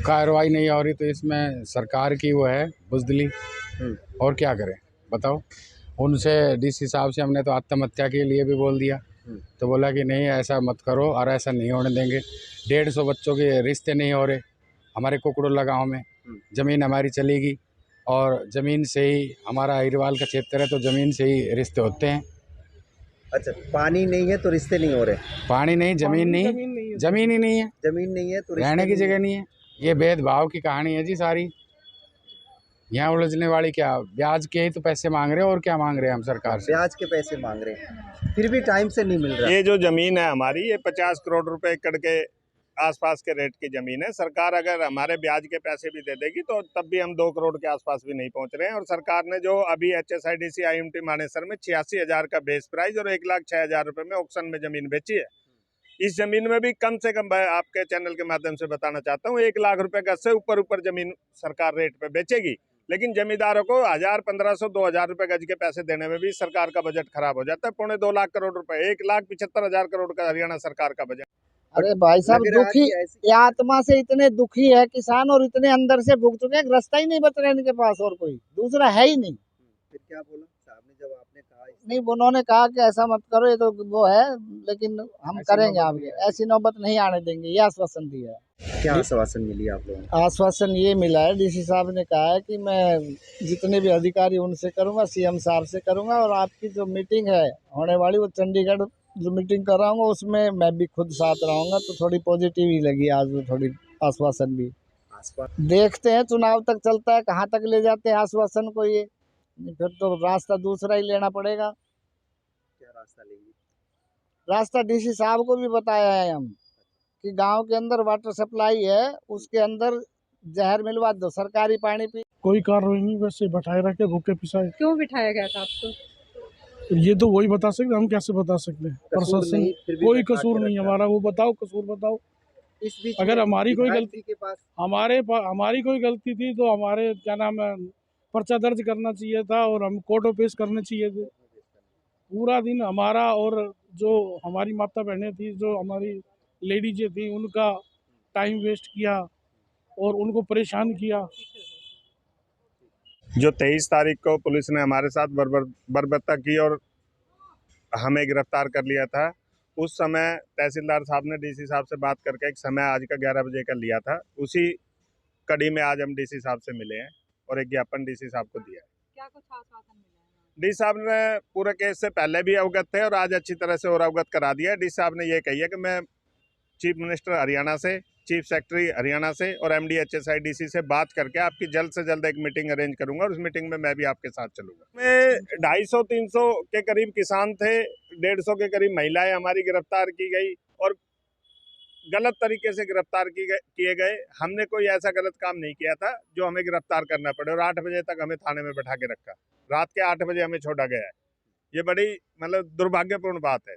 कार्रवाई नहीं हो रही तो इसमें सरकार की वो है बुजदिली। और क्या करें बताओ। उनसे डीसी साहब से हमने तो आत्महत्या के लिए भी बोल दिया, तो बोला कि नहीं ऐसा मत करो और ऐसा नहीं होने देंगे। 150 बच्चों के रिश्ते नहीं हो रहे हमारे कुकड़ोला गांव में। ज़मीन हमारी चलेगी और ज़मीन से ही हमारा अहिरवाल का क्षेत्र है, तो ज़मीन से ही रिश्ते होते हैं। अच्छा, पानी नहीं है तो रिश्ते नहीं हो रहे। पानी नहीं, ज़मीन नहीं, ज़मीन ही नहीं है, जमीन नहीं है तो रिश्ते रहने की नहीं जगह नहीं है। ये भेदभाव की कहानी है जी सारी। यहाँ उलझने वाली क्या, ब्याज के ही तो पैसे मांग रहे हैं और क्या मांग रहे हैं हम सरकार से। ब्याज के पैसे मांग रहे हैं, फिर भी टाइम से नहीं मिल रहा। ये जो जमीन है हमारी, ये 50 करोड़ रुपए एकड़ के आसपास के रेट की जमीन है। सरकार अगर हमारे ब्याज के पैसे भी दे देगी तो तब भी हम 2 करोड़ के आसपास भी नहीं पहुंच रहे हैं। और सरकार ने जो अभी HSIDC IMT मानेसर में 86,000 का बेस प्राइस और 1,06,000 रुपए में ऑक्शन में जमीन बेची है। इस जमीन में भी कम से कम, मैं आपके चैनल के माध्यम से बताना चाहता हूँ, 1 लाख रुपए गज से ऊपर जमीन सरकार रेट पे बेचेगी। लेकिन जमींदारों को 1,000, 1,500, 2,000 रुपए गज के पैसे देने में भी सरकार का बजट खराब हो जाता है। 2.25 लाख करोड़ रुपए, 1,75,000 करोड़ का हरियाणा सरकार का बजट। अरे भाई साहब, दुखी ये आत्मा से इतने दुखी है किसान और इतने अंदर से भुग चुके हैं, रास्ता ही नहीं बच रहा इनके पास और कोई दूसरा है ही नहीं। फिर क्या बोला साहब ने जब आपने कहा? नहीं, उन्होंने कहा कि ऐसा मत करो, ये तो वो है, लेकिन हम करेंगे आपके, ऐसी नौबत नहीं आने देंगे, ये आश्वासन दिया है। क्या आश्वासन मिली आप लोगों को? आश्वासन ये मिला है, डीसी साहब ने कहा है कि मैं जितने भी अधिकारी उनसे करूंगा, CM साहब से करूंगा, और आपकी जो मीटिंग है होने वाली वो चंडीगढ़ जो मीटिंग कराऊंगा उसमें मैं भी खुद साथ रहूंगा। तो थोड़ी पॉजिटिव ही लगी आज वो, थोड़ी आश्वासन भी। देखते हैं चुनाव तक चलता है, कहाँ तक ले जाते हैं आश्वासन को, ये फिर तो रास्ता दूसरा ही लेना पड़ेगा। क्या रास्ता लेंगे? रास्ता डीसी साहब को भी बताया है हम कि गांव के अंदर वाटर सप्लाई है, उसके अंदर जहर मिलवा दो, सरकारी पानी पी। कोई कार्रवाई नहीं, वैसे बैठाए रखे भूखे पिसाए। क्यों बिठाया गया था आपको? ये तो वही बता सकते, हम कैसे बता सकते हैं? प्रशासन कोई कसूर नहीं हमारा, वो बताओ कसूर बताओ। इस बीच अगर हमारी कोई गलती के पास हमारी कोई गलती थी तो हमारे क्या नाम है पर्चा दर्ज करना चाहिए था और हम कोर्ट ऑफ पेश करने चाहिए थे। पूरा दिन हमारा और जो हमारी माता बहनें थी, जो हमारी लेडीजें थी, उनका टाइम वेस्ट किया और उनको परेशान किया। जो 23 तारीख को पुलिस ने हमारे साथ बर्बरता की और हमें गिरफ्तार कर लिया था, उस समय तहसीलदार साहब ने डीसी साहब से बात करके एक समय आज का 11 बजे का लिया था। उसी कड़ी में आज हम डीसी साहब से मिले हैं और एक ज्ञापन डीसी साहब को दिया है। क्या कुछ आश्वासन मिला है? डी साहब ने पूरे केस से पहले भी अवगत थे और आज अच्छी तरह से और अवगत करा दिया। डी साहब ने ये कही है कि मैं चीफ मिनिस्टर हरियाणा से, चीफ सेक्रेटरी हरियाणा से और MD HSIDC से बात करके आपकी जल्द से जल्द एक मीटिंग अरेंज करूंगा और उस मीटिंग में मैं भी आपके साथ चलूंगा। में 250-300 के करीब किसान थे, 150 के करीब महिलाएं हमारी गिरफ्तार की गई और गलत तरीके से गिरफ्तार किए गए। हमने कोई ऐसा गलत काम नहीं किया था जो हमें गिरफ्तार करना पड़े और 8 बजे तक हमें थाने में बैठा के रखा। रात के 8 बजे हमें छोड़ा गया है। ये बड़ी मतलब दुर्भाग्यपूर्ण बात है।